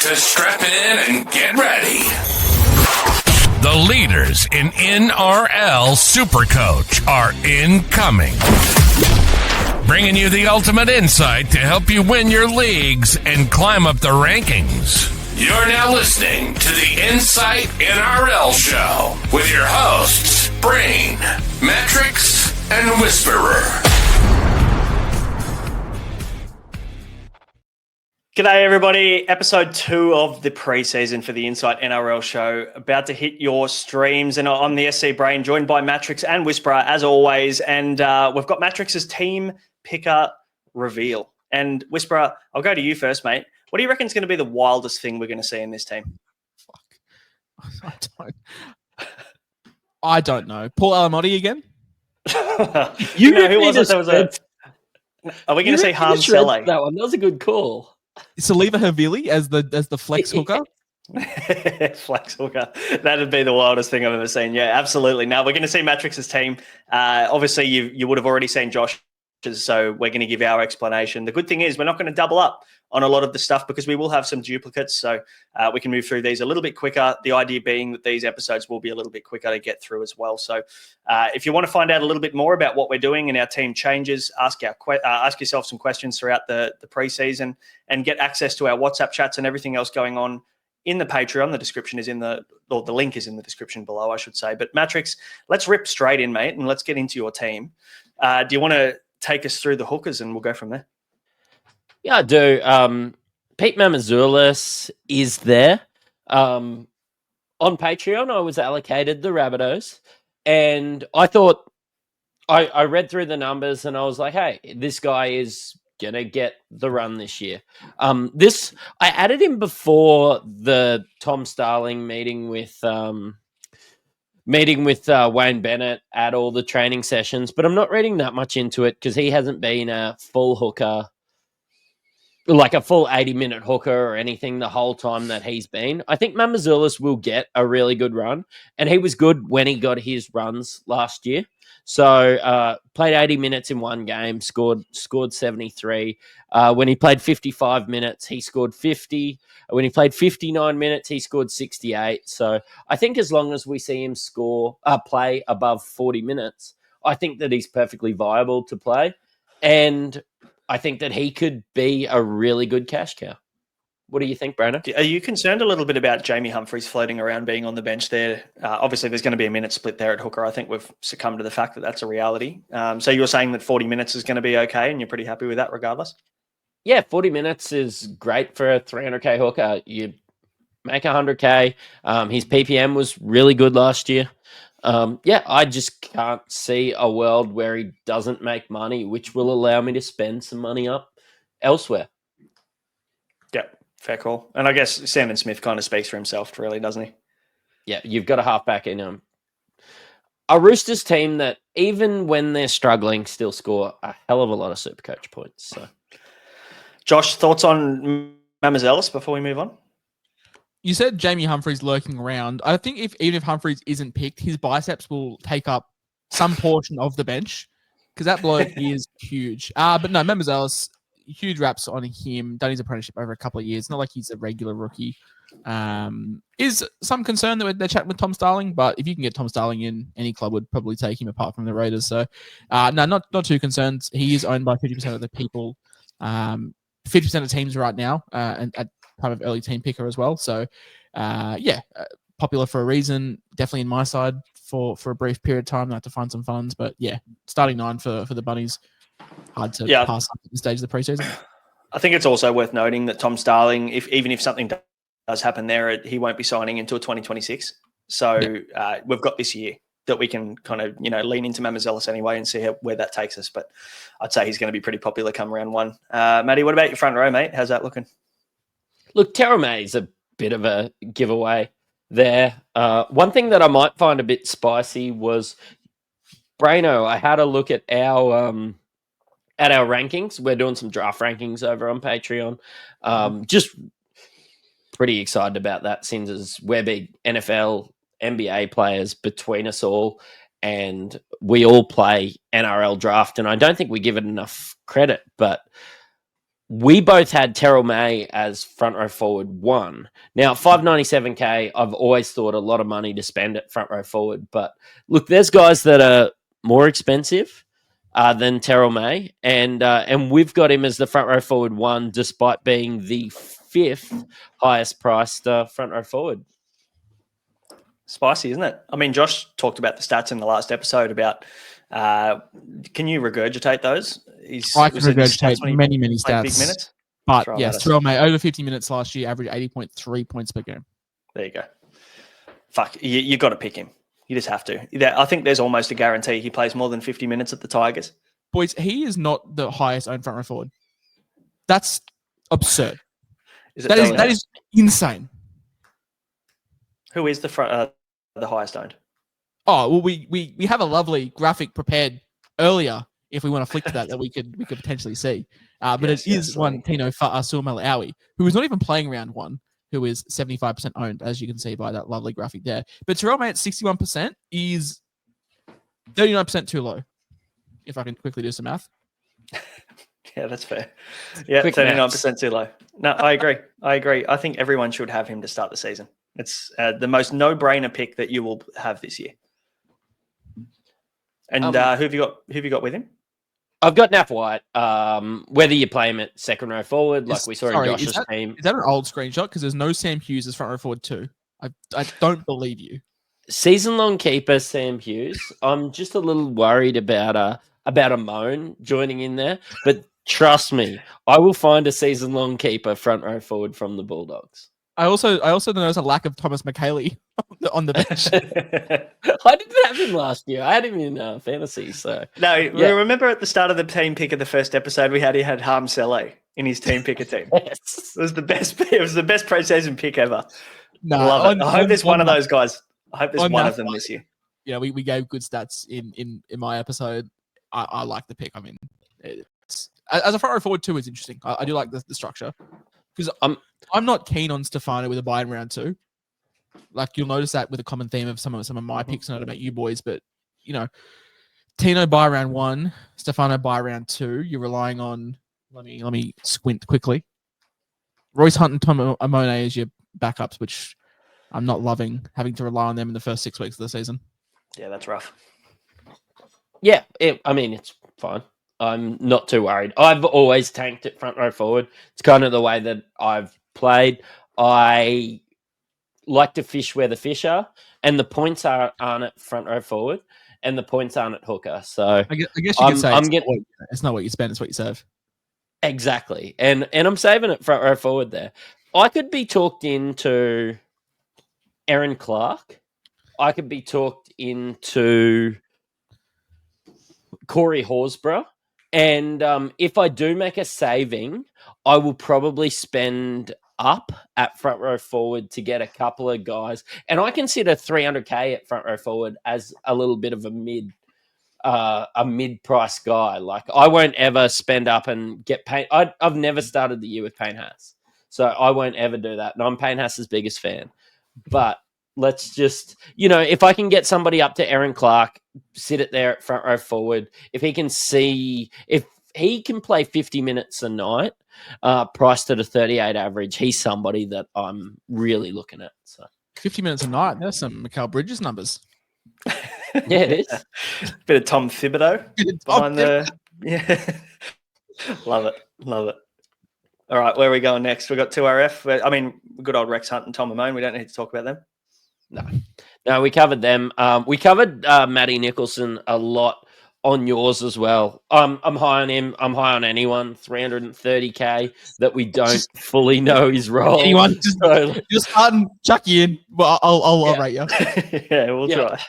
to strap in and get ready. The leaders in NRL SuperCoach are incoming. Bringing you the ultimate insight to help you win your leagues and climb up the rankings. You're now listening to the Insight NRL Show with your hosts, Brain, Mattrix, and Whisperer. G'day everybody, episode 2 of the pre-season for the Insight NRL Show, about to hit your streams, and I'm the SC Brain, joined by Mattrix and Whisperer as always, and we've got Mattrix's team picker reveal. And Whisperer, I'll go to you first, mate. What do you reckon is going to be the wildest thing we're going to see in this team? I don't know. Paul Alamotti again? you know who was it? There was Are we going to see Harm Saleh? That one. That was a good call. Saliva Havili as the flex hooker? Flex hooker. That'd be the wildest thing I've ever seen. Yeah, absolutely. Now, we're going to see Mattrix's team. Obviously, you would have already seen Josh, so we're going to give our explanation. The good thing is we're not going to double up on a lot of the stuff because we will have some duplicates, so we can move through these a little bit quicker. The idea being that these episodes will be a little bit quicker to get through as well. So if you want to find out a little bit more about what we're doing and our team changes, ask yourself some questions throughout the preseason and get access to our WhatsApp chats and everything else going on in the Patreon. The description is the link is in the description below, I should say. But Mattrix, let's rip straight in, mate, and let's get into your team. Do you want to take us through the hookers and we'll go from there? Yeah, I do. Pete Mamazoulis is there. On Patreon, I was allocated the Rabbitohs, and I thought, I read through the numbers and I was like, hey, this guy is going to get the run this year. I added him before the Tom Starling meeting with Wayne Bennett at all the training sessions, but I'm not reading that much into it because he hasn't been a full hooker, like a full 80-minute hooker or anything the whole time that he's been. I think Mamazoulis will get a really good run, and he was good when he got his runs last year. So played 80 minutes in one game, scored 73. When he played 55 minutes, he scored 50. When he played 59 minutes, he scored 68. So I think as long as we see him play above 40 minutes, I think that he's perfectly viable to play. And I think that he could be a really good cash cow. What do you think, Brandon? Are you concerned a little bit about Jamie Humphries floating around being on the bench there? Obviously, there's going to be a minute split there at hooker. I think we've succumbed to the fact that that's a reality. So you're saying that 40 minutes is going to be okay and you're pretty happy with that regardless? Yeah, 40 minutes is great for a 300K hooker. You make 100K. His PPM was really good last year. I just can't see a world where he doesn't make money, which will allow me to spend some money up elsewhere. Yeah, fair call. And I guess Sam and Smith kind of speaks for himself, really, doesn't he? Yeah, you've got a halfback in a Roosters team that even when they're struggling still score a hell of a lot of SuperCoach points. So, Josh, thoughts on Mamazoulis before we move on? You said Jamie Humphries lurking around. I think even if Humphries isn't picked, his biceps will take up some portion of the bench because that bloke is huge. But no, Mamazoulis, huge raps on him. Done his apprenticeship over a couple of years. Not like he's a regular rookie. Is some concern that they're chatting with Tom Starling, but if you can get Tom Starling in, any club would probably take him apart from the Raiders. So, no, not too concerned. He is owned by 50% of the people, 50% of teams right now, and at kind of early team picker as well. So, popular for a reason. Definitely in my side for a brief period of time. I have to find some funds, but yeah, starting 9 for the Bunnies. Hard to pass up at the stage of the preseason. I think it's also worth noting that Tom Starling, even if something does happen there, he won't be signing until 2026. So we've got this year that we can kind of lean into Mamazoulis anyway and see where that takes us. But I'd say he's going to be pretty popular come round 1. Matty, what about your front row, mate? How's that looking? Look, Terame is a bit of a giveaway there. One thing that I might find a bit spicy was Braino. I had a look at our rankings. We're doing some draft rankings over on Patreon. Just pretty excited about that since we're big NFL, NBA players between us all, and we all play NRL draft, and I don't think we give it enough credit, but we both had Terrell May as front row forward 1. Now, 597K, I've always thought a lot of money to spend at front row forward. But look, there's guys that are more expensive than Terrell May, and we've got him as the front row forward 1, despite being the 5th highest priced front row forward. Spicy, isn't it? I mean, Josh talked about the stats in the last episode about. Can you regurgitate those? I can regurgitate many stats. Big minutes. But yes, Terrell May over 50 minutes last year, averaged 80.3 points per game. There you go. Fuck, you got to pick him. You just have to. I think there's almost a guarantee he plays more than 50 minutes at the Tigers. Boys, he is not the highest owned front row forward. That's absurd. That is insane. Who is the highest owned? Oh, well, we have a lovely graphic prepared earlier if we want to flick to that we could potentially see. But it is one Tino Suamaleaui, who is not even playing round 1, who is 75% owned, as you can see by that lovely graphic there. But Terrell May at 61% is 39% too low, if I can quickly do some math. Yeah, that's fair. Yeah, 39% too low. No, I agree. I think everyone should have him to start the season. It's the most no-brainer pick that you will have this year. And who have you got with him? I've got Naf White. Whether you play him at second row forward, like we saw in Josh's team. Is that an old screenshot? Because there's no Sam Hughes as front row forward 2. I don't believe you. Season-long keeper Sam Hughes. I'm just a little worried about a moan joining in there. But trust me, I will find a season-long keeper front row forward from the Bulldogs. I also noticed a lack of Thomas McKaylee on the bench. I didn't have him last year. I had him in fantasy. So remember at the start of the team pick of the first episode, he had Harm Sele in his team picker team. Yes. It was the best. It was the best pre-season pick ever. No, love it. I hope there's one of those guys. I hope there's one of them this year. Yeah, we gave good stats in my episode. I like the pick. I mean, as a front row forward 2 is interesting. I do like the structure. Because I'm not keen on Stefano with a buy in round 2. Like, you'll notice that with a common theme of some of my picks, not about you boys, but Tino buy round 1, Stefano buy round 2. You're relying on let me squint quickly. Royce Hunt and Tom Amone as your backups, which I'm not loving having to rely on them in the first 6 weeks of the season. Yeah, that's rough. Yeah, it's fine. I'm not too worried. I've always tanked it front row forward. It's kind of the way that I've played. I like to fish where the fish are, and the points aren't at front row forward, and the points aren't at hooker. So I guess you could say it's not what you spend, it's what you save. Exactly. And I'm saving it front row forward there. I could be talked into Aaron Clark. I could be talked into Corey Horsburgh. And if I do make a saving, I will probably spend up at front row forward to get a couple of guys. And I consider 300K at front row forward as a little bit of a mid-price guy. Like, I won't ever spend up and get Payne. I've never started the year with Payne Haas. So I won't ever do that. And I'm Payne Haas's biggest fan. But let's just, if I can get somebody up to Aaron Clark, sit it there at front row forward, if he can play 50 minutes a night, priced at a 38 average, he's somebody that I'm really looking at. So 50 minutes a night, there's some Mikal Bridges numbers. Yeah, it is. Bit of Tom Thibodeau behind the. Yeah, love it. All right, where are we going next? We've got 2RF. I mean, good old Rex Hunt and Tom Amone. We don't need to talk about them. No, we covered them. We covered Matty Nicholson a lot on yours as well. I'm high on him. I'm high on anyone. 330K that we don't fully know his role. Anyone just chuck you in. Well, I'll rate you. Yeah, we'll try.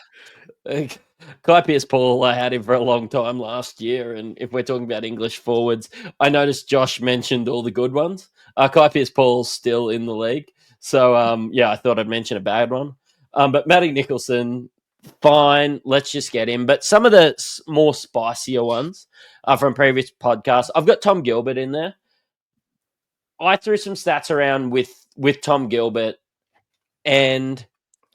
Kai Pearce-Paul, I had him for a long time last year, and if we're talking about English forwards, I noticed Josh mentioned all the good ones. Kai Pearce-Paul's still in the league, so I thought I'd mention a bad one. But Matty Nicholson, fine, let's just get him. But some of the more spicier ones from previous podcasts, I've got Tom Gilbert in there. I threw some stats around with Tom Gilbert, and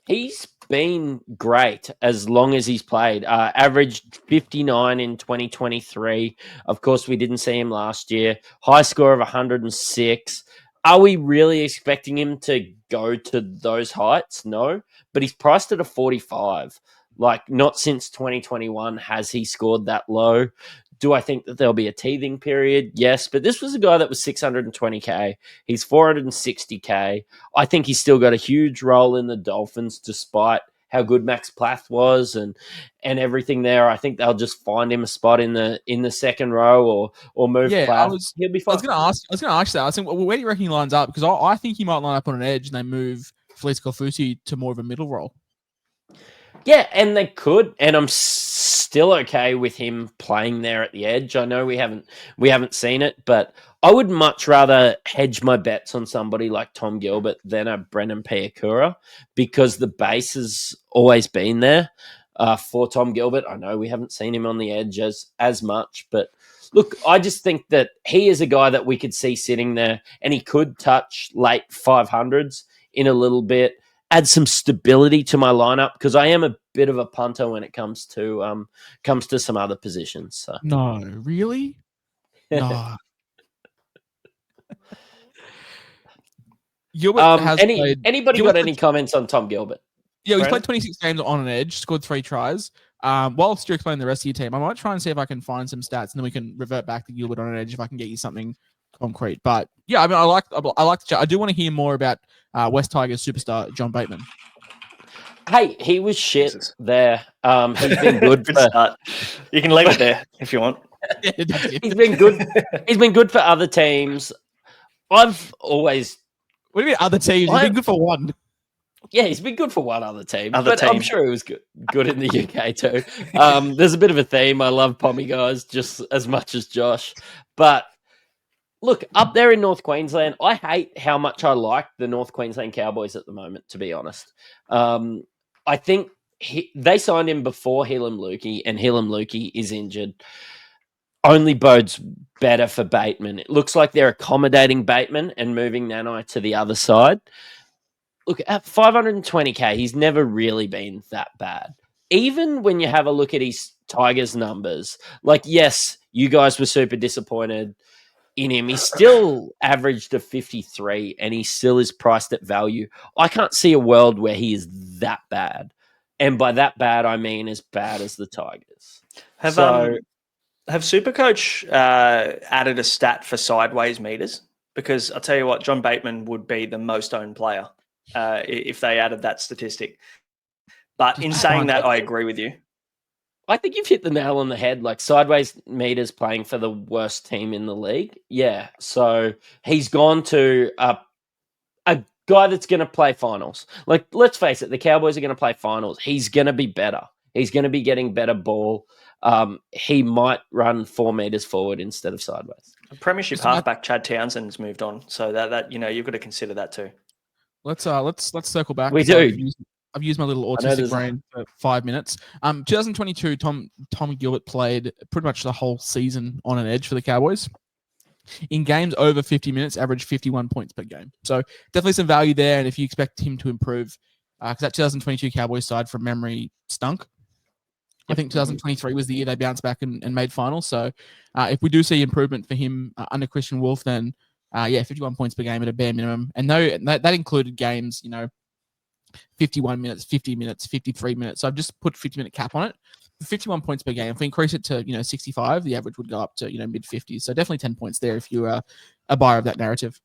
he's been great as long as he's played. Averaged 59 in 2023. Of course, we didn't see him last year. High score of 106. Are we really expecting him to go to those heights? No, but he's priced at a 45. Like, not since 2021 has he scored that low. Do I think that there'll be a teething period? Yes, but this was a guy that was 620K. He's 460K. I think he's still got a huge role in the Dolphins despite how good Max Plath was and everything there. I think they'll just find him a spot in the second row or move Plath. He'll be fine. I was going to ask that. I was thinking, well, where do you reckon he lines up? Because I think he might line up on an edge and they move Felice Kaufusi to more of a middle role. Yeah, and they could, and I'm still okay with him playing there at the edge. I know we haven't seen it, but I would much rather hedge my bets on somebody like Tom Gilbert than a Brendan Piakura because the base has always been there for Tom Gilbert. I know we haven't seen him on the edge as much, but look, I just think that he is a guy that we could see sitting there, and he could touch late 500s in a little bit. Add some stability to my lineup because I am a bit of a punter when it comes to some other positions. So. No, really? No. Anybody got any comments on Tom Gilbert? Yeah, he's played 26 games on an edge, scored 3 tries. Whilst you're explaining the rest of your team, I might try and see if I can find some stats, and then we can revert back to Gilbert on an edge if I can get you something concrete. But yeah, I mean, I like the chat. I do want to hear more about West Tigers superstar John Bateman. Hey, he was shit there. He's been good. You can leave it there if you want. He's been good. He's been good for other teams. I've always. What do you mean other teams? He's been good for one. Yeah, he's been good for one other team. I'm sure he was good in the UK too. There's a bit of a theme. I love Pommy guys just as much as Josh. But look, up there in North Queensland, I hate how much I like the North Queensland Cowboys at the moment, to be honest. I think they signed him before Helam Lukey, and Helam Lukey is injured. Only bodes better for Bateman. It looks like they're accommodating Bateman and moving Nanai to the other side. Look, at 520K, he's never really been that bad. Even when you have a look at his Tigers numbers, like, yes, you guys were super disappointed in him. He still averaged a 53 and he still is priced at value. I can't see a world where he is that bad. And by that bad, I mean as bad as the Tigers. Have SuperCoach added a stat for sideways meters? Because I'll tell you what, John Bateman would be the most owned player if they added that statistic. But in saying that, I agree with you. I think you've hit the nail on the head. Like, sideways meters playing for the worst team in the league. Yeah. So he's gone to a guy that's going to play finals. Like, let's face it, the Cowboys are going to play finals. He's going to be better. He's going to be getting better ball. He might run 4 meters forward instead of sideways. Premiership halfback Chad Townsend's moved on. So that you've got to consider that too. Let's circle back. We do. I've used my little autistic brain for 5 minutes. 2022, Tommy Gilbert played pretty much the whole season on an edge for the Cowboys. In games over 50 minutes, averaged 51 points per game. So definitely some value there. And if you expect him to improve, because that 2022 Cowboys side from memory stunk. I think 2023 was the year they bounced back and made finals. So if we do see improvement for him under Christian Wolf, then 51 points per game at a bare minimum. And that included games, 51 minutes, 50 minutes, 53 minutes. So I've just put 50-minute cap on it. 51 points per game. If we increase it to 65, the average would go up to mid 50s. So definitely 10 points there if you're a buyer of that narrative.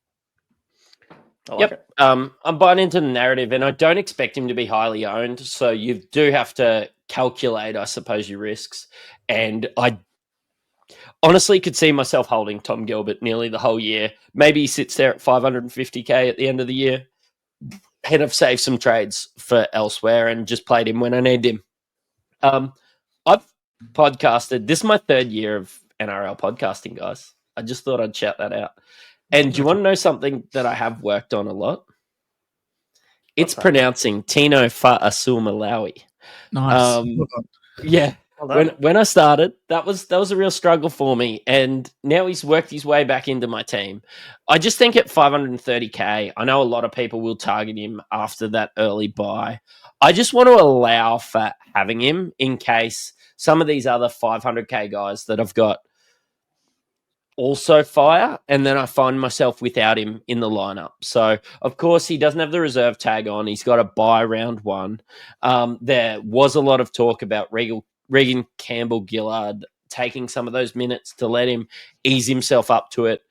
Yep. I'm buying into the narrative, and I don't expect him to be highly owned. So you do have to calculate, I suppose, your risks. And I honestly could see myself holding Tom Gilbert nearly the whole year. Maybe he sits there at 550K at the end of the year. And I've saved some trades for elsewhere and just played him when I need him. I've podcasted. This is my 3rd year of NRL podcasting, guys. I just thought I'd shout that out. And do you want to know something that I have worked on a lot? It's pronouncing Tino Fa'asul Malawi. Nice. Yeah. when I started, that was a real struggle for me, and now he's worked his way back into my team. I just think at 530k, I know a lot of people will target him after that early buy. I just want to allow for having him in case some of these other 500k guys that I've got also fire, and then I find myself without him in the lineup. So, of course, he doesn't have the reserve tag on. He's got a bye round one. There was a lot of talk about Regan Campbell-Gillard taking some of those minutes to let him ease himself up to it.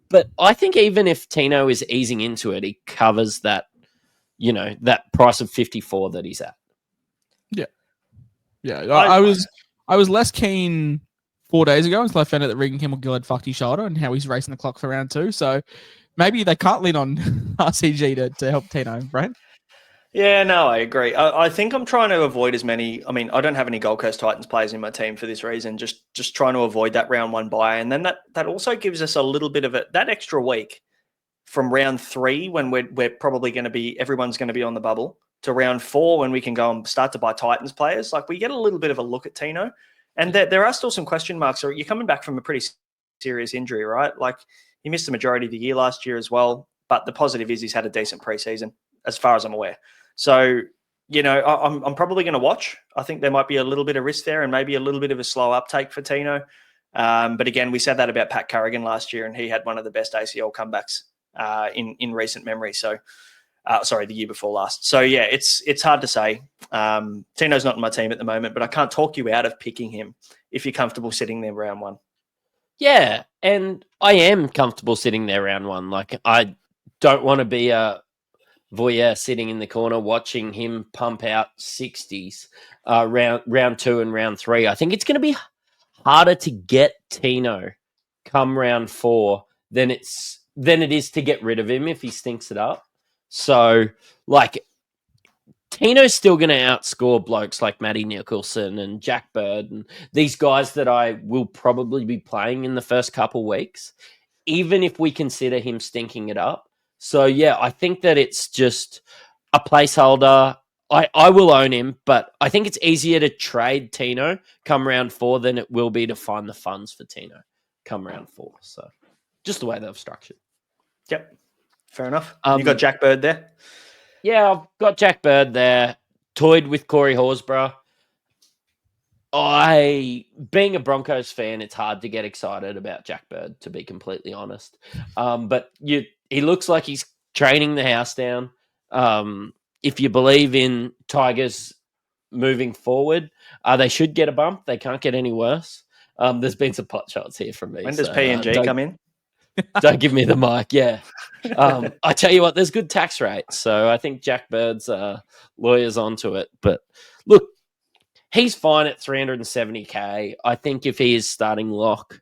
But I think even if Tino is easing into it, he covers that, that price of 54 that he's at. Yeah. Yeah. I was less keen 4 days ago until I found out that Regan Campbell-Gillard fucked his shoulder and how he's racing the clock for round 2. So maybe they can't lean on RCG to help Tino, right? Yeah, no, I agree. I think I'm trying to avoid as many. I mean, I don't have any Gold Coast Titans players in my team for this reason. Just trying to avoid that round 1 bye, and then that also gives us a little bit of that extra week from round 3 when we're probably going to be everyone's going to be on the bubble to round 4 when we can go and start to buy Titans players. Like we get a little bit of a look at Tino, and there are still some question marks. Or you're coming back from a pretty serious injury, right? Like he missed the majority of the year last year as well. But the positive is he's had a decent preseason, as far as I'm aware. So, I'm probably going to watch. I think there might be a little bit of risk there and maybe a little bit of a slow uptake for Tino. But again, we said that about Pat Carrigan last year, and he had one of the best ACL comebacks in recent memory. So, the year before last. So, yeah, it's hard to say. Tino's not in my team at the moment, but I can't talk you out of picking him if you're comfortable sitting there round 1. Yeah, and I am comfortable sitting there round 1. Like, I don't want to be a voyeur sitting in the corner watching him pump out 60s round 2 and round 3. I think it's going to be harder to get Tino come round 4 than it is to get rid of him if he stinks it up. So, like, Tino's still going to outscore blokes like Matty Nicholson and Jack Bird and these guys that I will probably be playing in the first couple weeks, even if we consider him stinking it up. So, yeah, I think that it's just a placeholder. I will own him, but I think it's easier to trade Tino come round 4 than it will be to find the funds for Tino come round 4. So, just the way they've structured. Yep, fair enough. You got Jack Bird there? Yeah, I've got Jack Bird there, toyed with Corey Horsburgh. Being a Broncos fan, it's hard to get excited about Jack Bird, to be completely honest. But he looks like he's training the house down. If you believe in Tigers moving forward, they should get a bump. They can't get any worse. There's been some pot shots here from me. When does PNG come in? Don't give me the mic, yeah. I tell you what, there's good tax rates, so I think Jack Bird's lawyer's onto it. But look, he's fine at 370k. I think if he is starting lock,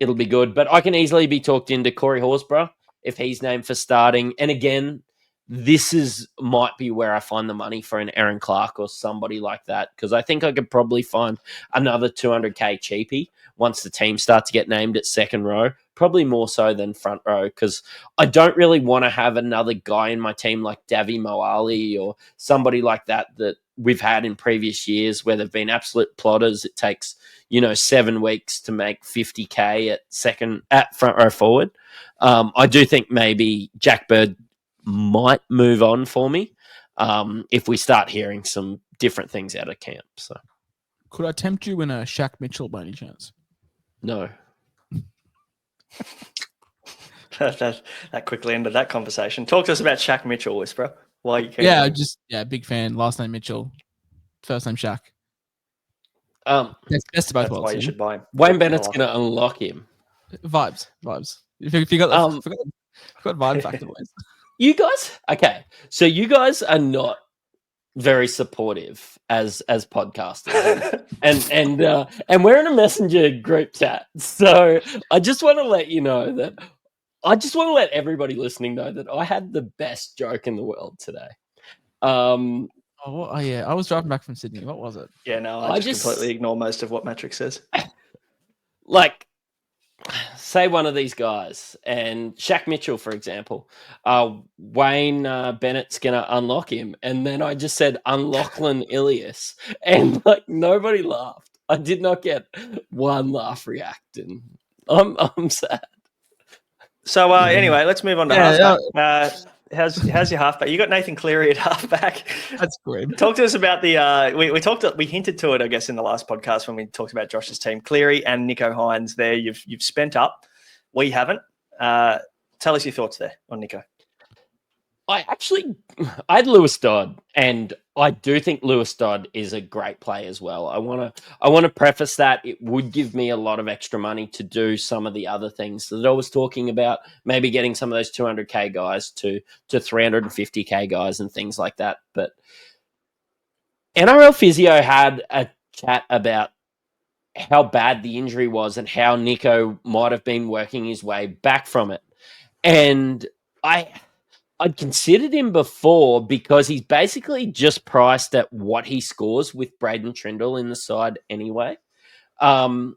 it'll be good. But I can easily be talked into Corey Horsburgh if he's named for starting. And again, this might be where I find the money for an Aaron Clark or somebody like that, because I think I could probably find another 200k cheapie once the team start to get named at second row, probably more so than front row, because I don't really want to have another guy in my team like Davi Moali or somebody like that we've had in previous years where they've been absolute plotters. It takes 7 weeks to make 50k at front row forward. I do think maybe Jack Bird might move on for me if we start hearing some different things out of camp. So, could I tempt you in a Shaq Mitchell by any chance? No. that quickly ended that conversation. Talk to us about Shaq Mitchell, Whisperer. Why you care? Big fan. Last name Mitchell, first name Shaq. Best of both That's worlds. why you should buy him. Wayne Bennett's going to unlock him. Vibes. If you got vibe factor, boys. You guys, okay? So you guys are not very supportive as podcasters, and we're in a messenger group chat. So I just want to let you know that I just want to let everybody listening know that I had the best joke in the world today. I was driving back from Sydney. What was it? Yeah, no, I just completely ignore most of what Mattrix says. Like, say one of these guys, and Shaq Mitchell, for example, Wayne Bennett's going to unlock him. And then I just said, Unlocklin Ilias. And, like, nobody laughed. I did not get one laugh reacting. I'm sad. So anyway, let's move on to halfback. How's your halfback? You got Nathan Cleary at halfback. That's great. Talk to us about the we hinted to it, I guess, in the last podcast when we talked about Josh's team. Cleary and Nico Hynes there. You've spent up. We haven't. Tell us your thoughts there on Nico. I had Lewis Dodd, and I do think Lewis Dodd is a great play as well. I want to preface that it would give me a lot of extra money to do some of the other things that I was talking about, maybe getting some of those 200K guys to 350K guys and things like that. But NRL Physio had a chat about how bad the injury was and how Nico might have been working his way back from it. And I'd considered him before because he's basically just priced at what he scores with Braden Trindle in the side anyway. I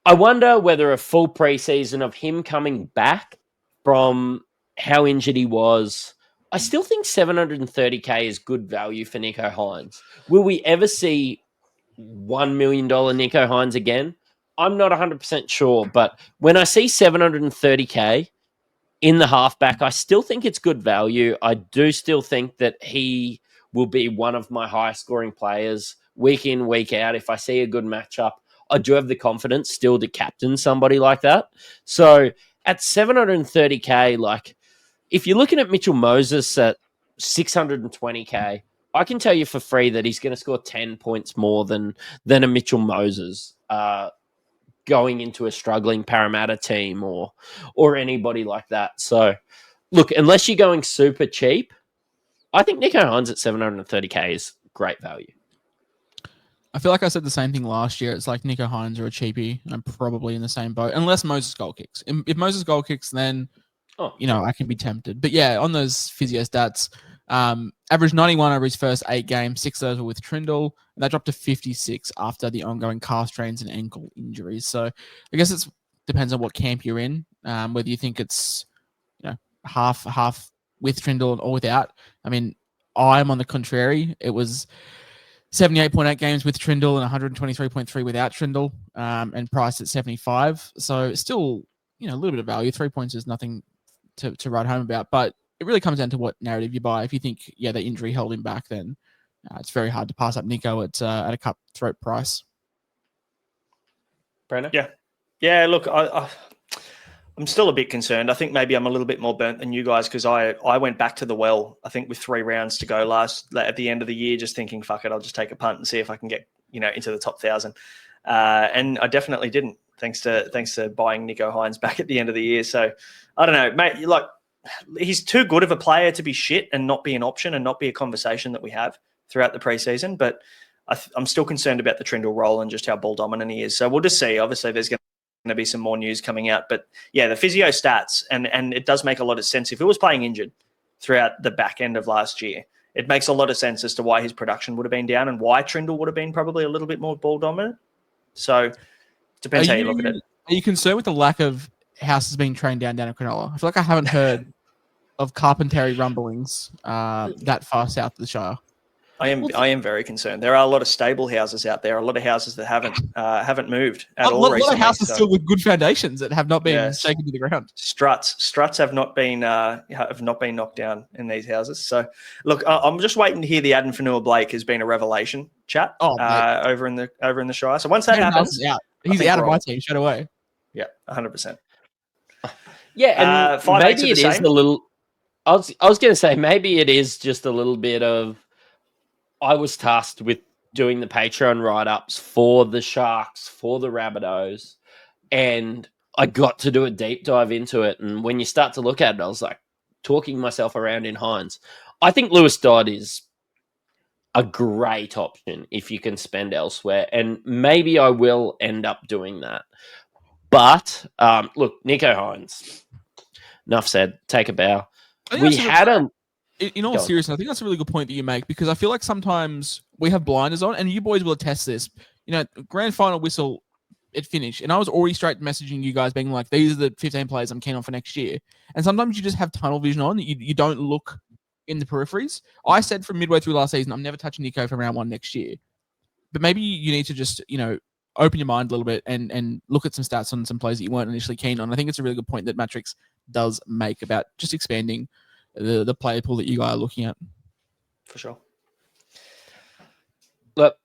wonder whether a full preseason of him coming back from how injured he was. I still think 730K is good value for Nico Hynes. Will we ever see $1 million Nico Hynes again? I'm not 100% sure, but when I see 730K in the halfback, I still think it's good value. I do still think that he will be one of my highest scoring players week in, week out. If I see a good matchup, I do have the confidence still to captain somebody like that. So at 730K, like if you're looking at Mitchell Moses at 620K, I can tell you for free that he's going to score 10 points more than a Mitchell Moses going into a struggling Parramatta team or anybody like that. So, look, unless you're going super cheap, I think Nico Hynes at 730K is great value. I feel like I said the same thing last year. It's like Nico Hynes or a cheapie. I'm probably in the same boat, unless Moses goal kicks. If Moses goal kicks, then, I can be tempted. But yeah, on those physio stats, averaged 91 over his first 8 games, 6 of those were with Trindle, and that dropped to 56 after the ongoing calf strains and ankle injuries. So I guess it depends on what camp you're in, whether you think it's half with Trindle or without. I mean, I'm on the contrary. It was 78.8 games with Trindle and 123.3 without Trindle, and priced at 75. So still, a little bit of value. 3 points is nothing to write home about, but it really comes down to what narrative you buy. If you think, the injury held him back, then it's very hard to pass up Nico at a cutthroat price. Brenner? Yeah. Look, I'm still a bit concerned. I think maybe I'm a little bit more burnt than you guys because I went back to the well, I think with 3 rounds to go at the end of the year, just thinking, fuck it, I'll just take a punt and see if I can get, into the top 1,000. And I definitely didn't, thanks to buying Nico Hynes back at the end of the year. So I don't know, mate, he's too good of a player to be shit and not be an option and not be a conversation that we have throughout the preseason. But I'm still concerned about the Trindle role and just how ball dominant he is. So we'll just see. Obviously, there's going to be some more news coming out. But yeah, the physio stats, and it does make a lot of sense. If he was playing injured throughout the back end of last year, it makes a lot of sense as to why his production would have been down and why Trindle would have been probably a little bit more ball dominant. So it depends how you look at it. Are you concerned with the lack of houses being trained down in Cronulla? I feel like I haven't heard of carpentry rumblings that far south of the Shire. I am very concerned. There are a lot of stable houses out there, a lot of houses that haven't moved at all recently. A lot of houses still with good foundations that have not been shaken to the ground. Struts have not been knocked down in these houses. So look, I'm just waiting to hear the Adam Fanua Blake has been a revelation chat over in the Shire. So once that happens, he's out of my team straight away. Yeah, 100%. Yeah, and maybe it is a little. I was going to say maybe it is just a little bit of. I was tasked with doing the Patreon write-ups for the Sharks, for the Rabbitohs, and I got to do a deep dive into it. And when you start to look at it, I was like talking myself around in Hynes. I think Lewis Dodd is a great option if you can spend elsewhere, and maybe I will end up doing that. But look, Nico Hynes. Enough said. Take a bow. We had a. In all seriousness, I think that's a really good point that you make because I feel like sometimes we have blinders on, and you boys will attest this. Grand final whistle, it finished, and I was already straight messaging you guys, being like, "These are the 15 players I'm keen on for next year." And sometimes you just have tunnel vision on; you don't look in the peripheries. I said from midway through last season, I'm never touching Nico from round 1 next year. but maybe you need to just, open your mind a little bit and look at some stats on some players that you weren't initially keen on. I think it's a really good point that Mattrix does make about just expanding the player pool that you guys are looking at. For sure. Look,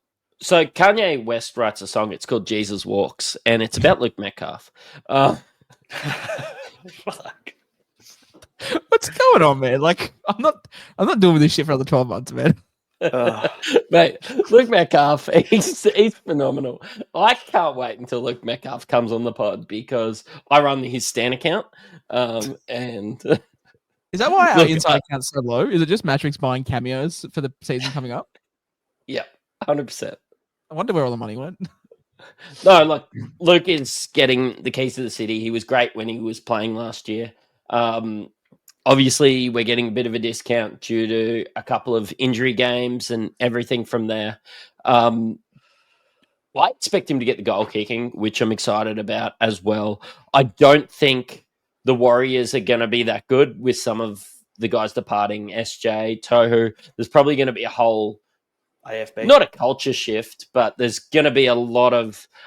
so Kanye West writes a song. It's called Jesus Walks, and it's about Luke Metcalf. Fuck. What's going on, man? Like, I'm not doing this shit for another 12 months, man. Mate, Luke Metcalf, he's phenomenal. I can't wait until Luke Metcalf comes on the pod because I run his Stan account. And is that why our inside account's so low? Is it just Mattrix buying cameos for the season coming up? Yeah, 100%. I wonder where all the money went. No, like Luke is getting the keys to the city. He was great when he was playing last year. Obviously, we're getting a bit of a discount due to a couple of injury games and everything from there. I expect him to get the goal kicking, which I'm excited about as well. I don't think the Warriors are going to be that good with some of the guys departing, SJ, Tohu. There's probably going to be a whole, AFB. not a culture shift, but there's going to be a lot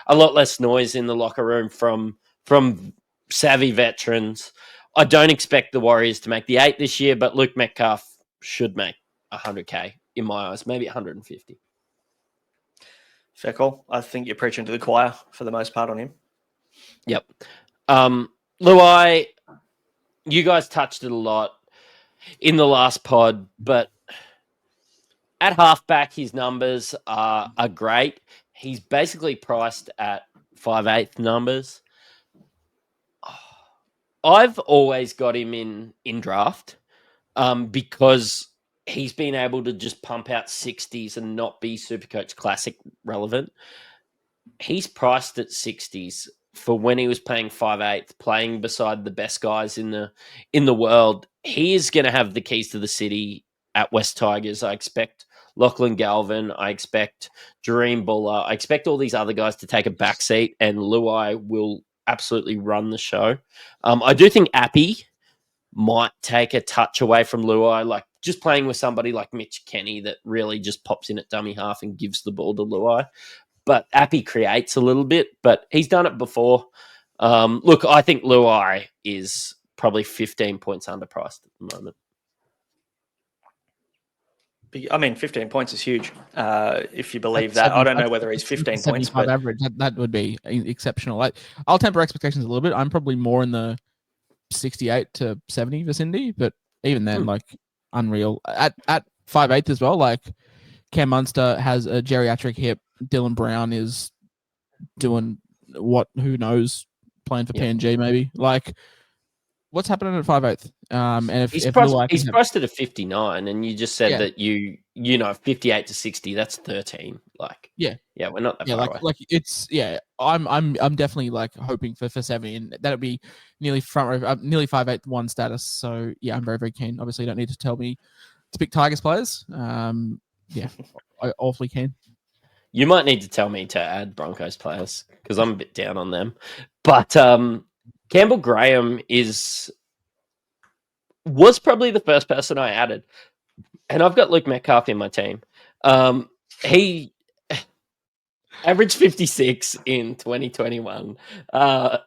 less noise in the locker room from savvy veterans. I don't expect the Warriors to make the 8 this year, but Luke Metcalf should make 100K in my eyes, maybe 150. Fair call. I think you're preaching to the choir for the most part on him. Yep. Luai, you guys touched it a lot in the last pod, but at halfback, his numbers are great. He's basically priced at 5/8 numbers. I've always got him in draft because he's been able to just pump out 60s and not be Supercoach Classic relevant. He's priced at 60s for when he was playing 5/8, playing beside the best guys in the world. He is going to have the keys to the city at West Tigers. I expect Lachlan Galvin. I expect Dream Buller. I expect all these other guys to take a backseat, and Luai will absolutely run the show. I do think Appy might take a touch away from Luai, like just playing with somebody like Mitch Kenny that really just pops in at dummy half and gives the ball to Luai. But Appy creates a little bit, but he's done it before. Look, I think Luai is probably 15 points underpriced at the moment. I mean, 15 points is huge. If you believe that, I don't know whether he's 15 points, but average. That would be exceptional. I'll temper expectations a little bit. I'm probably more in the 68 to 70 vicinity, but even then, unreal at 5'8" as well. Like Cam Munster has a geriatric hip. Dylan Brown is doing who knows, playing for PNG maybe. Like, what's happening at 5'8"? And if he's priced at a 59, and you just said that you 58 to 60, that's 13. Like, we're not that far away. Like it's I'm definitely like hoping for 70, and that'll be nearly front row, nearly 5'8" one status. So yeah, I'm very, very keen. Obviously, you don't need to tell me to pick Tigers players. I awfully keen. You might need to tell me to add Broncos players because I'm a bit down on them. But Campbell Graham was probably the first person I added. And I've got Luke Metcalf in my team. He averaged 56 in 2021,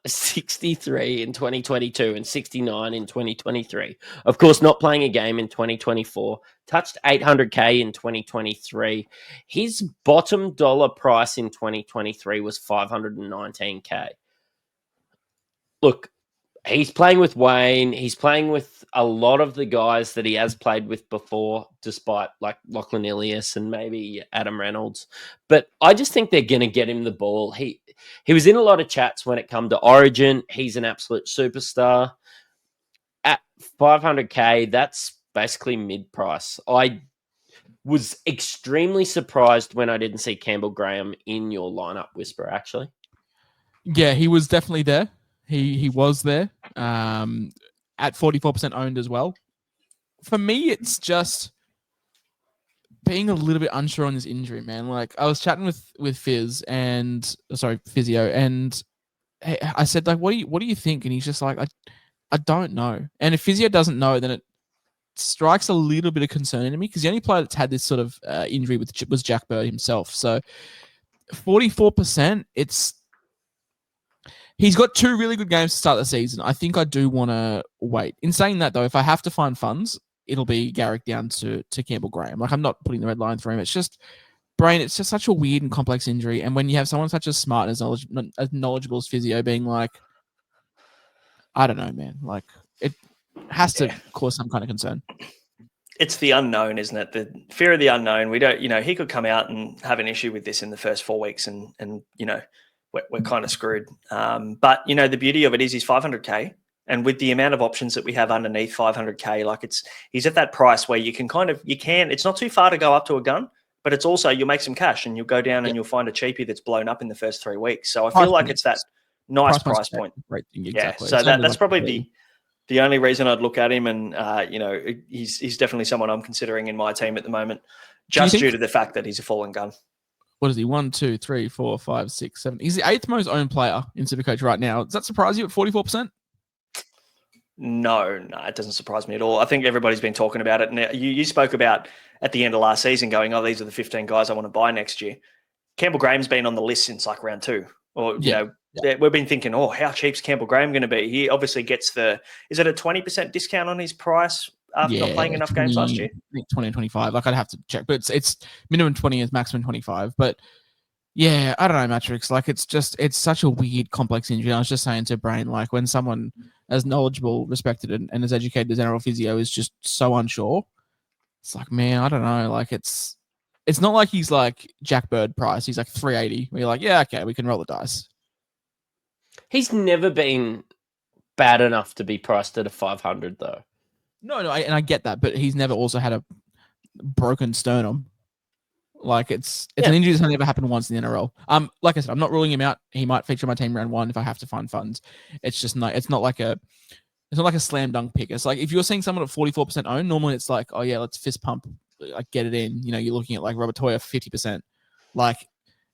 63 in 2022, and 69 in 2023. Of course, not playing a game in 2024. Touched 800K in 2023. His bottom dollar price in 2023 was 519K. Look, he's playing with Wayne. He's playing with a lot of the guys that he has played with before, despite like Lachlan Ilias and maybe Adam Reynolds. But I just think they're going to get him the ball. He was in a lot of chats when it come to Origin. He's an absolute superstar. At 500K, that's basically mid-price. I was extremely surprised when I didn't see Campbell Graham in your lineup, Whisper, actually. Yeah, he was definitely there. He was there at 44% owned as well. For me, it's just being a little bit unsure on this injury, man. Like I was chatting with Physio, and I said, like, what do you think? And he's just like, I don't know. And if Physio doesn't know, then it strikes a little bit of concern to me because the only player that's had this sort of injury was Jack Bird himself. So 44%. He's got 2 really good games to start the season. I think I do want to wait. In saying that, though, if I have to find funds, it'll be Garrick down to Campbell Graham. Like, I'm not putting the red line through him. It's just, Brain, it's just such a weird and complex injury. And when you have someone such as smart and as knowledgeable as physio being like, I don't know, man. Like, it has to cause some kind of concern. It's the unknown, isn't it? The fear of the unknown. We don't, he could come out and have an issue with this in the first 4 weeks and we're kind of screwed. But, the beauty of it is he's 500K. And with the amount of options that we have underneath 500K, like he's at that price where it's not too far to go up to a gun, but it's also, you'll make some cash and you'll go down and you'll find a cheapie that's blown up in the first 3 weeks. So I feel like it's that nice price point. Right. Exactly. Yeah. So that's probably the only reason I'd look at him. And, he's definitely someone I'm considering in my team at the moment, just due to the fact that he's a fallen gun. What is he? 1, 2, 3, 4, 5, 6, 7. He's the 8th most owned player in Supercoach right now. Does that surprise you at 44%? No, it doesn't surprise me at all. I think everybody's been talking about it. Now, you spoke about at the end of last season going, these are the 15 guys I want to buy next year. Campbell Graham's been on the list since like round 2. Or, we've been thinking, how cheap's Campbell Graham going to be? He obviously gets is it a 20% discount on his price after not playing enough games last year? I think 20 and 25. Like, I'd have to check, but it's minimum 20 is maximum 25. But yeah, I don't know, Mattrix. Like, it's such a weird, complex injury. I was just saying to Brain, like, when someone as knowledgeable, respected, and as educated as NRL physio is just so unsure, it's like, man, I don't know. Like, it's not like he's like Jack Bird price. He's like 380. Where you're like, yeah, okay, we can roll the dice. He's never been bad enough to be priced at a 500, though. No, and I get that, but he's never also had a broken sternum. Like, it's an injury that's only ever happened once in the NRL. Like I said, I'm not ruling him out. He might feature my team round 1 if I have to find funds. It's just not. It's not like a slam dunk pick. It's like if you're seeing someone at 44% owned, normally it's like, oh yeah, let's fist pump, like get it in. You're looking at like Robert Toya 50%. Like,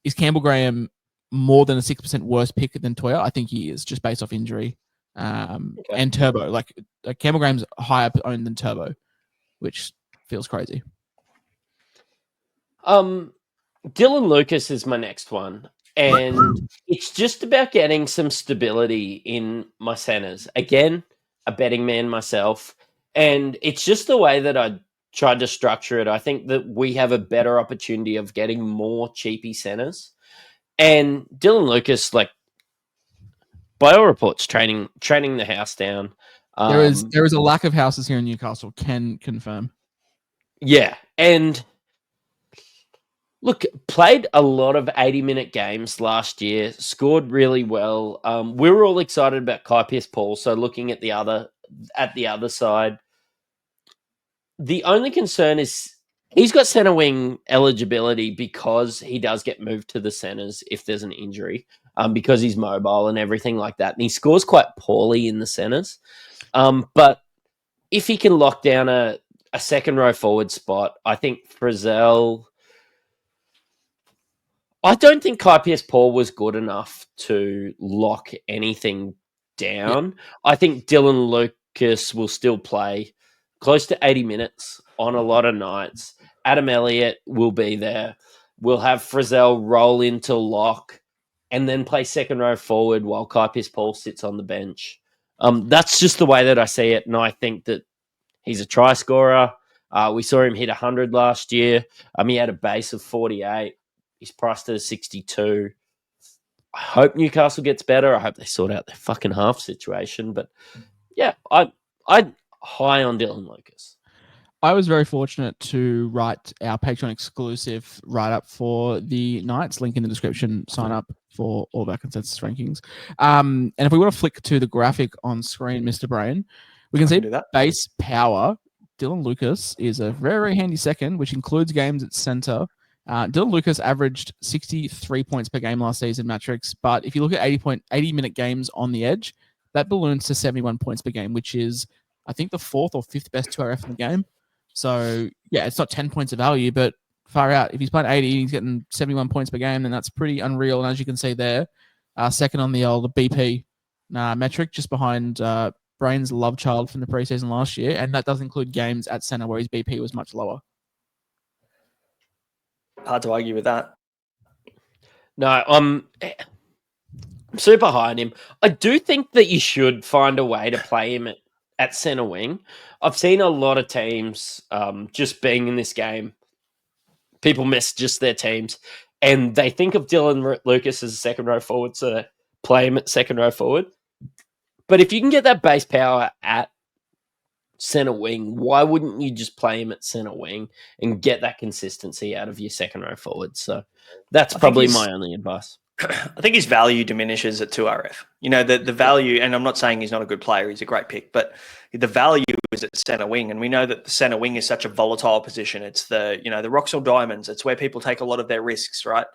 is Campbell Graham more than a 6% worse pick than Toya? I think he is, just based off injury. And Turbo. Like Campbell Graham's higher owned than Turbo, which feels crazy. Dylan Lucas is my next one, and it's just about getting some stability in my centers. Again, a betting man myself, and it's just the way that I tried to structure it. I think that we have a better opportunity of getting more cheapy centers, and Dylan Lucas, like by all reports, training the house down. There is a lack of houses here in Newcastle. Can confirm. Yeah, and look, played a lot of 80-minute games last year, scored really well. We were all excited about Kai Pearce-Paul, so looking at the other side, the only concern is he's got centre wing eligibility because he does get moved to the centres if there's an injury, because he's mobile and everything like that, and he scores quite poorly in the centres. But if he can lock down a second row forward spot, I think Frizzell. I don't think Kai Pearce-Paul was good enough to lock anything down. Yeah. I think Dylan Lucas will still play close to 80 minutes on a lot of nights. Adam Elliott will be there. We'll have Frizzell roll into lock and then play second row forward while Kai Pearce-Paul sits on the bench. That's just the way that I see it, and I think that he's a try scorer. We saw him hit 100 last year. He had a base of 48. He's priced at a 62. I hope Newcastle gets better. I hope they sort out their fucking half situation. But yeah, I'm high on Dylan Lucas. I was very fortunate to write our Patreon exclusive write-up for the Knights. Link in the description. Sign up for all of our consensus rankings. And if we want to flick to the graphic on screen, Mr. Brain, we can see that base power. Dylan Lucas is a very, very handy second, which includes games at centre. Dylan Lucas averaged 63 points per game last season, Mattrix. But if you look at 80-minute games on the edge, that balloons to 71 points per game, which is, I think, the 4th or 5th best 2RF in the game. So, yeah, it's not 10 points of value, but far out. If he's playing 80, he's getting 71 points per game, then that's pretty unreal. And as you can see there, second on the old BP metric, just behind Brain's love child from the preseason last year. And that does include games at centre where his BP was much lower. Hard to argue with that. No, I'm super high on him. I do think that you should find a way to play him at centre wing. I've seen a lot of teams just being in this game. People miss just their teams, and they think of Dylan Lucas as a second row forward, so they play him at second row forward. But if you can get that base power at centre wing, why wouldn't you just play him at centre wing and get that consistency out of your second row forward? So that's probably my only advice. I think his value diminishes at 2RF. You know, the value, and I'm not saying he's not a good player, he's a great pick, but the value is at centre wing. And we know that the centre wing is such a volatile position. It's the rocks or diamonds. It's where people take a lot of their risks, right?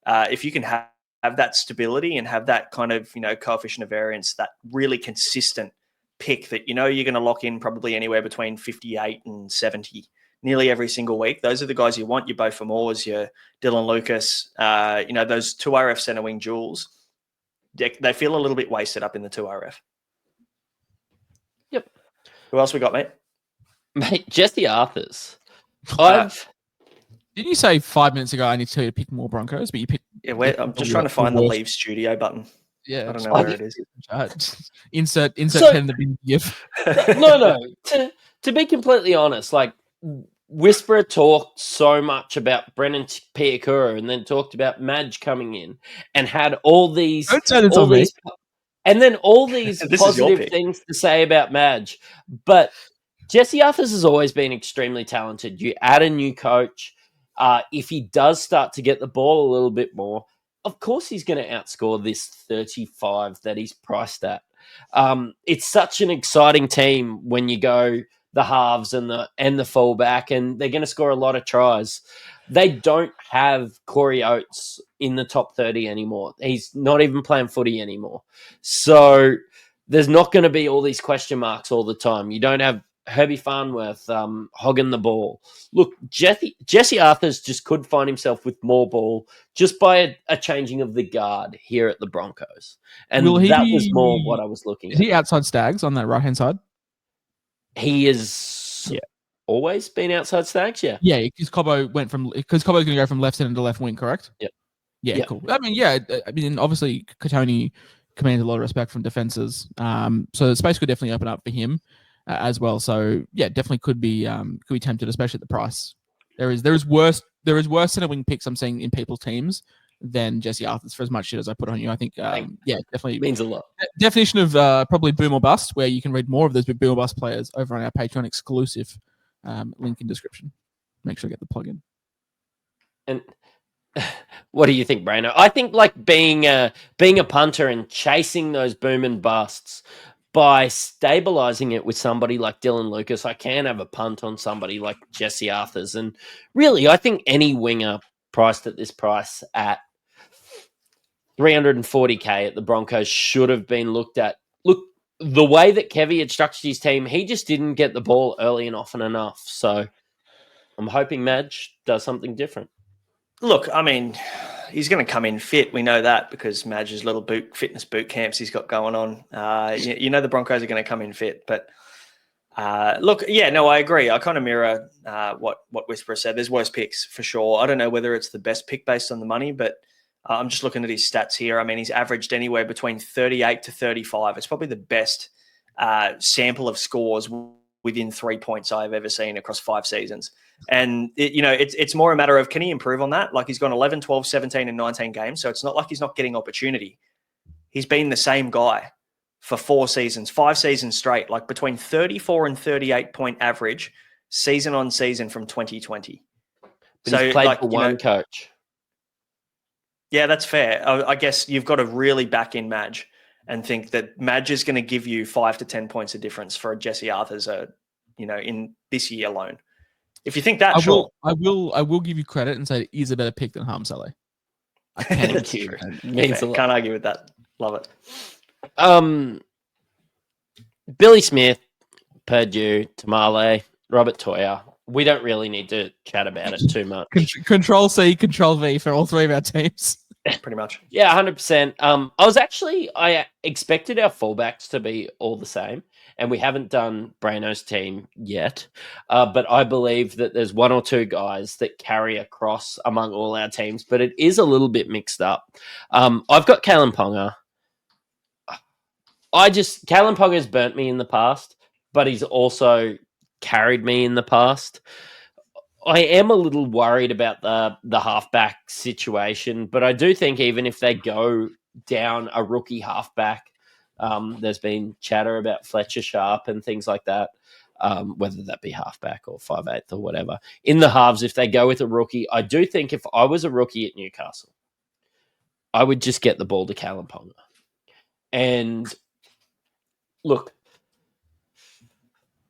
If you can have that stability and have that kind of, coefficient of variance, that really consistent pick that, you're going to lock in probably anywhere between 58 and 70 nearly every single week. Those are the guys you want. Your Beau Fermors, your Dylan Lucas, those 2RF centre wing duels. They feel a little bit wasted up in the 2RF. Yep. Who else we got, mate? Mate, Jesse Arthurs. Didn't you say 5 minutes ago I need to tell you to pick more Broncos, but you picked... Yeah, I'm just trying to find the Leave Studio button. Yeah. I don't know where it is. Insert pen in the bin GIF. No. To be completely honest, like, Whisperer talked so much about Brennan Piakura and then talked about Madge coming in and had all these... Don't turn it on me. And then all these positive things to say about Madge. But Jesse Arthurs has always been extremely talented. You add a new coach. If he does start to get the ball a little bit more, of course he's going to outscore this 35 that he's priced at. It's such an exciting team when you go the halves and the fullback, and they're going to score a lot of tries. They don't have Corey Oates in the top 30 anymore. He's not even playing footy anymore. So there's not going to be all these question marks all the time. You don't have Herbie Farnworth hogging the ball. Look, Jesse Arthurs just could find himself with more ball just by a changing of the guard here at the Broncos. And that was more what I was looking at. Is he outside Stags on that right-hand side? He is always been outside Stags, yeah. Yeah, because Cobbo's going to go from left centre to left wing, correct? Yep. Yeah, cool. Obviously, Katoni commands a lot of respect from defences. So the space could definitely open up for him as well. So yeah, definitely could be tempted, especially at the price. There is worse centre wing picks I'm seeing in people's teams than Jesse Arthurs for as much shit as I put on you. I think definitely means a lot. Definition of probably boom or bust, where you can read more of those boom or bust players over on our Patreon exclusive link in description. Make sure to get the plugin. And what do you think, Braino? I think like being a punter and chasing those boom and busts by stabilizing it with somebody like Dylan Lucas, I can have a punt on somebody like Jesse Arthurs. And really, I think any winger priced at this price at $340K at the Broncos should have been looked at. Look, the way that Kevy had structured his team, he just didn't get the ball early and often enough. So I'm hoping Madge does something different. Look, I mean, he's going to come in fit. We know that because Madge's little fitness boot camps he's got going on. The Broncos are going to come in fit. But look, yeah, no, I agree. I kind of mirror what Whisperer said. There's worse picks for sure. I don't know whether it's the best pick based on the money, but I'm just looking at his stats here. I mean, he's averaged anywhere between 38 to 35. It's probably the best sample of scores within 3 points I've ever seen across 5 seasons. And, it's more a matter of, can he improve on that? Like, he's gone 11, 12, 17, and 19 games. So it's not like he's not getting opportunity. He's been the same guy for 4 seasons, 5 seasons straight, like between 34 and 38 point average season on season from 2020. But he's played for one coach. Yeah, that's fair. I guess you've got to really back in Madge and think that Madge is going to give you 5 to 10 points of difference for a Jesse Arthurs, in this year alone. If you think that, I sure. will give you credit and say it is a better pick than Harm Saleh. I can't Can't argue with that. Love it. Billy Smith, Purdue, Tamale, Robert Toya. We don't really need to chat about it too much. Control C, Control V for all 3 of our teams. Pretty much. Yeah, 100%. I expected our fullbacks to be all the same. and we haven't done Braino's team yet, but I believe that there's one or two guys that carry across among all our teams, but it is a little bit mixed up. I've got Kalyn Ponga. Kalyn Ponga has burnt me in the past, but he's also carried me in the past. I am a little worried about the halfback situation, but I do think even if they go down a rookie halfback, there's been chatter about Fletcher Sharp and things like that, whether that be halfback or 5'8" or whatever. In the halves, if they go with a rookie, I do think if I was a rookie at Newcastle, I would just get the ball to Kalyn Ponga. And look,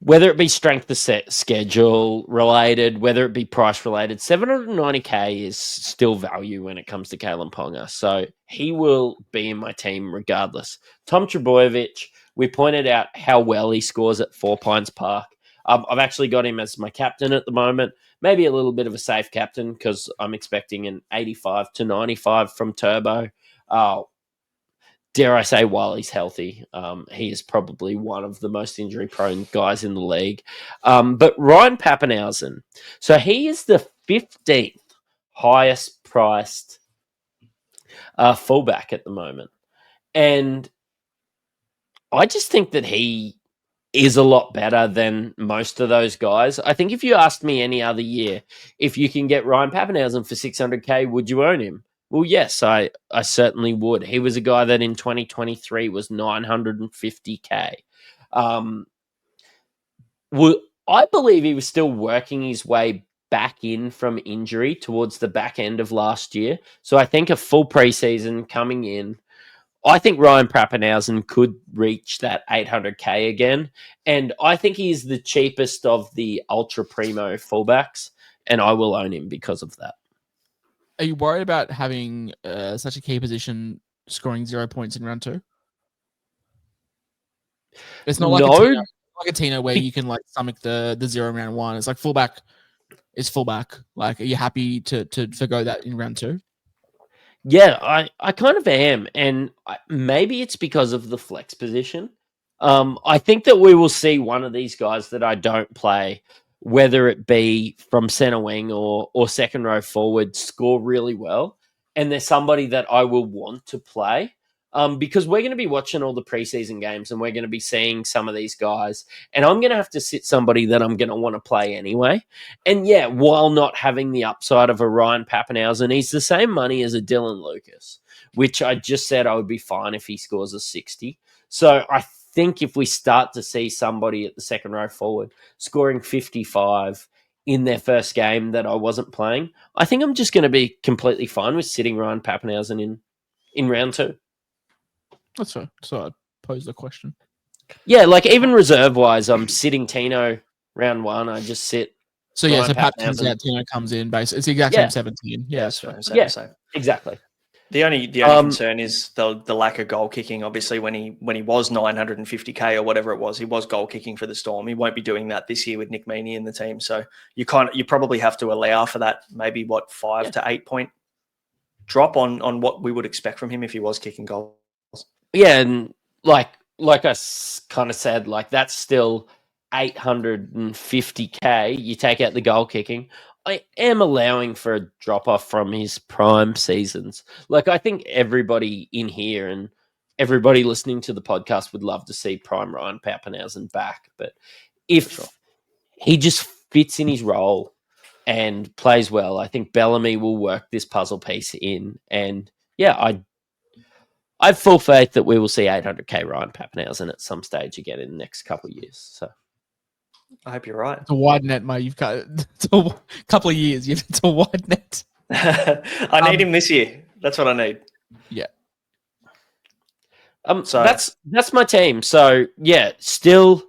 whether it be strength of schedule related, whether it be price related, $790K is still value when it comes to Kalyn Ponga. So he will be in my team regardless. Tom Trebojevic, we pointed out how well he scores at 4 Pines Park. I've actually got him as my captain at the moment. Maybe a little bit of a safe captain because I'm expecting an 85 to 95 from Turbo. Dare I say, while he's healthy, he is probably one of the most injury-prone guys in the league. But Ryan Papenhuyzen, so he is the 15th highest-priced fullback at the moment. And I just think that he is a lot better than most of those guys. I think if you asked me any other year, if you can get Ryan Papenhuyzen for $600K, would you own him? Well, yes, I certainly would. He was a guy that in 2023 was $950K. I believe he was still working his way back in from injury towards the back end of last year. So I think a full preseason coming in, I think Ryan Papenhuyzen could reach that $800K again. And I think he's the cheapest of the ultra primo fullbacks, and I will own him because of that. Are you worried about having such a key position scoring 0 points in round 2? It's not like a Tino where you can like stomach the 0 in round 1. It's like fullback is fullback. Like, are you happy to forgo that in round 2? Yeah, I kind of am, and maybe it's because of the flex position. I think that we will see one of these guys that I don't play, whether it be from center wing or second row forward, score really well. And there's somebody that I will want to play because we're going to be watching all the preseason games and we're going to be seeing some of these guys. And I'm going to have to sit somebody that I'm going to want to play anyway. And yeah, while not having the upside of a Ryan Papenhuyzen, he's the same money as a Dylan Lucas, which I just said I would be fine if he scores a 60. So I think if we start to see somebody at the second row forward scoring 55 in their first game that I wasn't playing, I think I'm just going to be completely fine with sitting Ryan Papenhuyzen in round 2. That's right. So I posed the question. Yeah, like even reserve-wise, I'm sitting Tino round 1. I just sit. So yeah, so Pat comes out, Tino comes in. Basically, it's the exact same 17. Yeah, exactly. The only concern is the lack of goal kicking. Obviously, when he was 950K or whatever it was, he was goal kicking for the Storm. He won't be doing that this year with Nick Meaney in the team. So you probably have to allow for that maybe 5 to 8 point drop on what we would expect from him if he was kicking goals. Yeah, and like I kind of said, like that's still 850K. You take out the goal kicking. I am allowing for a drop-off from his prime seasons. Like, I think everybody in here and everybody listening to the podcast would love to see prime Ryan Papenhuyzen back. But if he just fits in his role and plays well, I think Bellamy will work this puzzle piece in. And, yeah, I have full faith that we will see 800K Ryan Papenhuyzen at some stage again in the next couple of years. So I hope you're right. It's a wide net, mate. You've got a couple of years. It's a wide net. I need him this year. That's what I need. Yeah. So that's my team. So yeah, still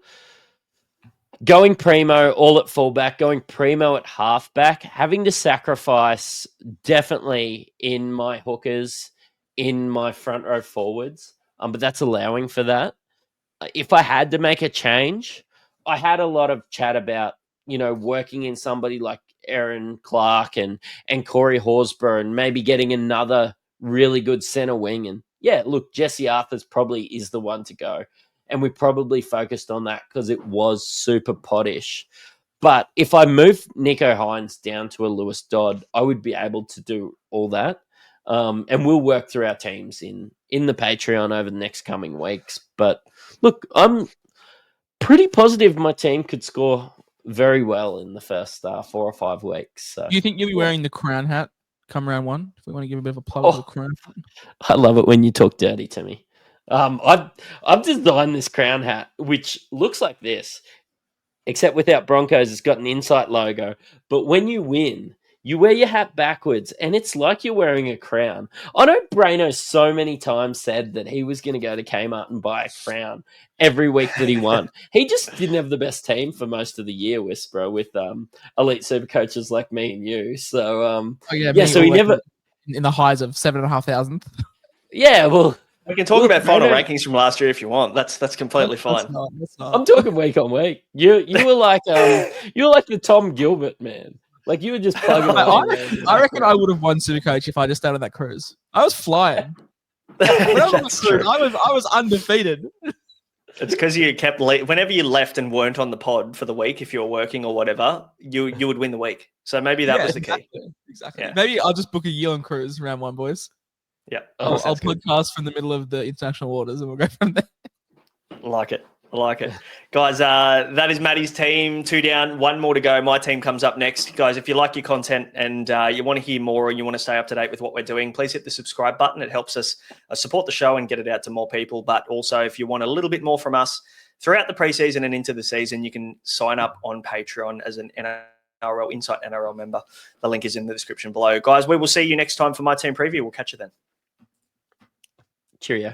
going primo all at fullback, going primo at halfback, having to sacrifice definitely in my hookers, in my front row forwards. But that's allowing for that. If I had to make a change, I had a lot of chat about, working in somebody like Aaron Clark and Corey Horsburgh and maybe getting another really good center wing. And yeah, look, Jesse Arthurs probably is the one to go. and we probably focused on that because it was super pottish. But if I move Nico Hynes down to a Lewis Dodd, I would be able to do all that. And we'll work through our teams in the Patreon over the next coming weeks. But look, I'm pretty positive my team could score very well in the first 4 or 5 weeks. So. Do you think you'll be wearing the crown hat come round one? If we want to give a bit of a plug of the crown hat. I love it when you talk dirty to me. I've designed this crown hat, which looks like this. Except without Broncos, it's got an Insight logo. But when you win, you wear your hat backwards, and it's like you're wearing a crown. I know Braino so many times said that he was going to go to Kmart and buy a crown every week that he won. He just didn't have the best team for most of the year, Whisperer, with elite super coaches like me and you. So, so he never... In the highs of 7,500. Yeah, well... We can talk about final rankings from last year if you want. That's completely fine. That's not. I'm talking week on week. You were like the Tom Gilbert man. Like you were just plugging. I reckon I would have won Supercoach if I just stayed on that cruise. I was flying. When I was on the cruise, I was undefeated. It's because you kept whenever you left and weren't on the pod for the week, if you were working or whatever, you would win the week. So maybe that was the key. Exactly. Yeah. Maybe I'll just book a year on cruise round one, boys. Yeah, I'll podcast from the middle of the international waters and we'll go from there. I like it. Guys, that is Matty's team. 2 down, 1 more to go. My team comes up next. Guys, if you like your content and you want to hear more and you want to stay up to date with what we're doing, please hit the subscribe button. It helps us support the show and get it out to more people. But also, if you want a little bit more from us throughout the preseason and into the season, you can sign up on Patreon as an NRL Insight NRL member. The link is in the description below. Guys, we will see you next time for my team preview. We'll catch you then. Cheerio.